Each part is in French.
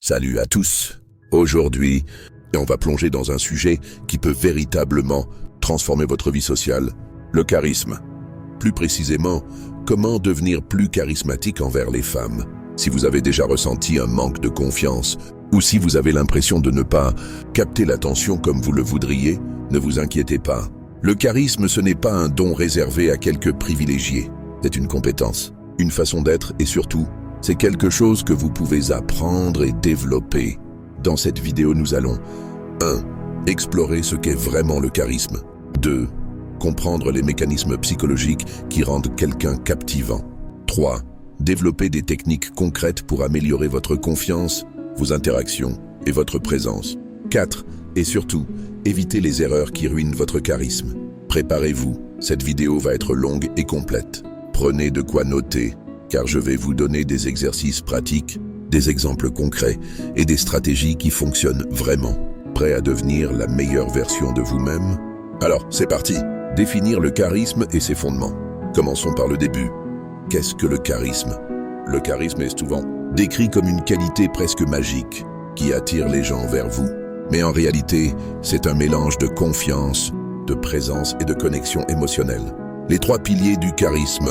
Salut à tous. Aujourd'hui, on va plonger dans un sujet qui peut véritablement transformer votre vie sociale, le charisme. Plus précisément, comment devenir plus charismatique envers les femmes. Si vous avez déjà ressenti un manque de confiance ou si vous avez l'impression de ne pas capter l'attention comme vous le voudriez, ne vous inquiétez pas. Le charisme, ce n'est pas un don réservé à quelques privilégiés. C'est une compétence, une façon d'être et surtout, c'est quelque chose que vous pouvez apprendre et développer. Dans cette vidéo, nous allons 1. Explorer ce qu'est vraiment le charisme. 2. Comprendre les mécanismes psychologiques qui rendent quelqu'un captivant. 3. Développer des techniques concrètes pour améliorer votre confiance, vos interactions et votre présence. 4. Et surtout, éviter les erreurs qui ruinent votre charisme. Préparez-vous, cette vidéo va être longue et complète. Prenez de quoi noter, car je vais vous donner des exercices pratiques, des exemples concrets et des stratégies qui fonctionnent vraiment. Prêt à devenir la meilleure version de vous-même? Alors, c'est parti! Définir le charisme et ses fondements. Commençons par le début. Qu'est-ce que le charisme? Le charisme est souvent décrit comme une qualité presque magique qui attire les gens vers vous. Mais en réalité, c'est un mélange de confiance, de présence et de connexion émotionnelle. Les 3 piliers du charisme.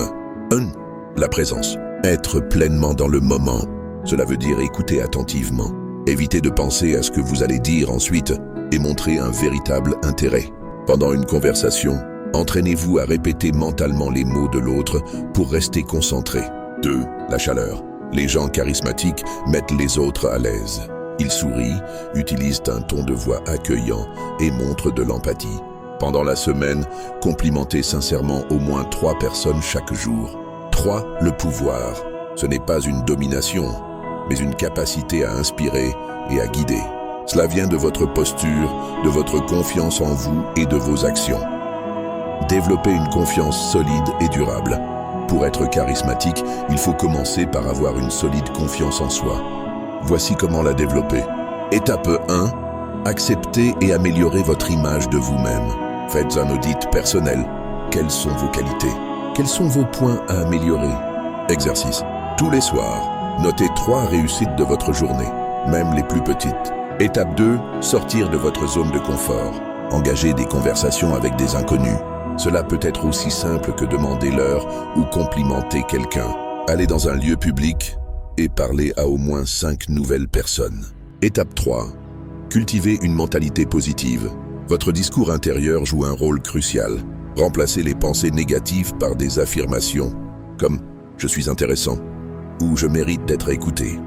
1. La présence. Être pleinement dans le moment. Cela veut dire écouter attentivement. Évitez de penser à ce que vous allez dire ensuite et montrer un véritable intérêt. Pendant une conversation, entraînez-vous à répéter mentalement les mots de l'autre pour rester concentré. 2. La chaleur. Les gens charismatiques mettent les autres à l'aise. Ils sourient, utilisent un ton de voix accueillant et montrent de l'empathie. Pendant la semaine, complimentez sincèrement au moins 3 personnes chaque jour. 3. Le pouvoir. Ce n'est pas une domination, mais une capacité à inspirer et à guider. Cela vient de votre posture, de votre confiance en vous et de vos actions. Développez une confiance solide et durable. Pour être charismatique, il faut commencer par avoir une solide confiance en soi. Voici comment la développer. Étape 1. Acceptez et améliorez votre image de vous-même. Faites un audit personnel. Quelles sont vos qualités? Quels sont vos points à améliorer? Exercice. Tous les soirs, notez 3 réussites de votre journée, même les plus petites. Étape 2. Sortir de votre zone de confort. Engagez des conversations avec des inconnus. Cela peut être aussi simple que demander l'heure ou complimenter quelqu'un. Allez dans un lieu public et parlez à au moins 5 nouvelles personnes. Étape 3. Cultivez une mentalité positive. Votre discours intérieur joue un rôle crucial. Remplacez les pensées négatives par des affirmations, comme « je suis intéressant » ou « je mérite d'être écouté ».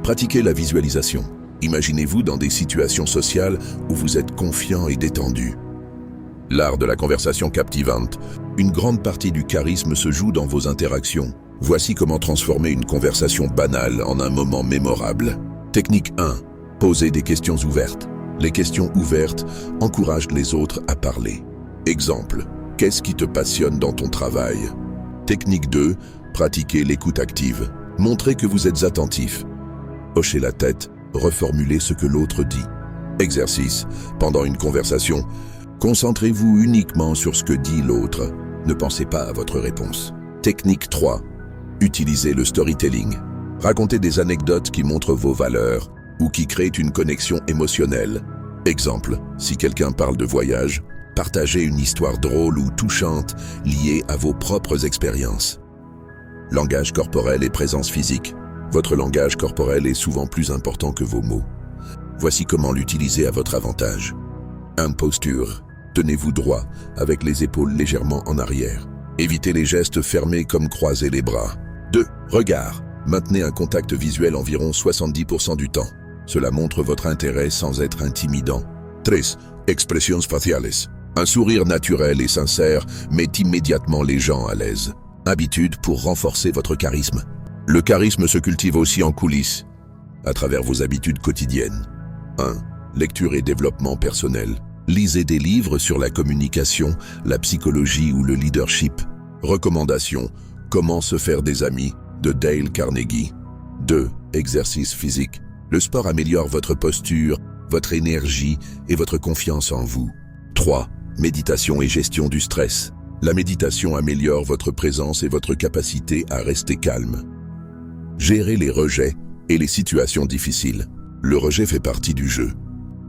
Pratiquez la visualisation. Imaginez-vous dans des situations sociales où vous êtes confiant et détendu. L'art de la conversation captivante. Une grande partie du charisme se joue dans vos interactions. Voici comment transformer une conversation banale en un moment mémorable. Technique 1. Posez des questions ouvertes. Les questions ouvertes encouragent les autres à parler. Exemple. Qu'est-ce qui te passionne dans ton travail? Technique 2. Pratiquez l'écoute active. Montrez que vous êtes attentif. Hochez la tête, reformulez ce que l'autre dit. Exercice. Pendant une conversation, concentrez-vous uniquement sur ce que dit l'autre. Ne pensez pas à votre réponse. Technique 3. Utilisez le storytelling. Racontez des anecdotes qui montrent vos valeurs ou qui créent une connexion émotionnelle. Exemple. Si quelqu'un parle de voyage, partagez une histoire drôle ou touchante liée à vos propres expériences. Langage corporel et présence physique. Votre langage corporel est souvent plus important que vos mots. Voici comment l'utiliser à votre avantage. 1. Posture. Tenez-vous droit, avec les épaules légèrement en arrière. Évitez les gestes fermés comme croiser les bras. 2. Regard. Maintenez un contact visuel environ 70% du temps. Cela montre votre intérêt sans être intimidant. 3. Expressions faciales. Un sourire naturel et sincère met immédiatement les gens à l'aise. Habitude pour renforcer votre charisme. Le charisme se cultive aussi en coulisses, à travers vos habitudes quotidiennes. 1. Lecture et développement personnel. Lisez des livres sur la communication, la psychologie ou le leadership. Recommandations. Comment se faire des amis de Dale Carnegie. 2. Exercice physique. Le sport améliore votre posture, votre énergie et votre confiance en vous. 3. Méditation et gestion du stress. La méditation améliore votre présence et votre capacité à rester calme. Gérez les rejets et les situations difficiles. Le rejet fait partie du jeu.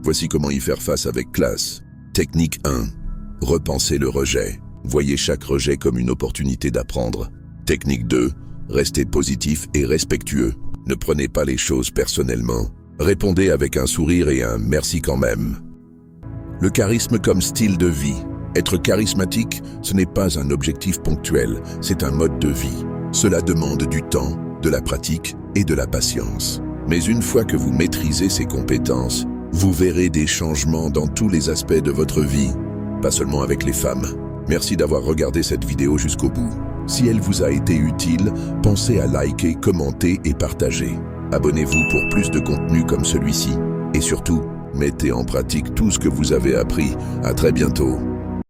Voici comment y faire face avec classe. Technique 1. Repensez le rejet. Voyez chaque rejet comme une opportunité d'apprendre. Technique 2. Restez positif et respectueux. Ne prenez pas les choses personnellement. Répondez avec un sourire et un « merci quand même ». Le charisme comme style de vie. Être charismatique, ce n'est pas un objectif ponctuel, c'est un mode de vie. Cela demande du temps, de la pratique et de la patience. Mais une fois que vous maîtrisez ces compétences, vous verrez des changements dans tous les aspects de votre vie, pas seulement avec les femmes. Merci d'avoir regardé cette vidéo jusqu'au bout. Si elle vous a été utile, pensez à liker, commenter et partager. Abonnez-vous pour plus de contenu comme celui-ci. Et surtout, mettez en pratique tout ce que vous avez appris. À très bientôt.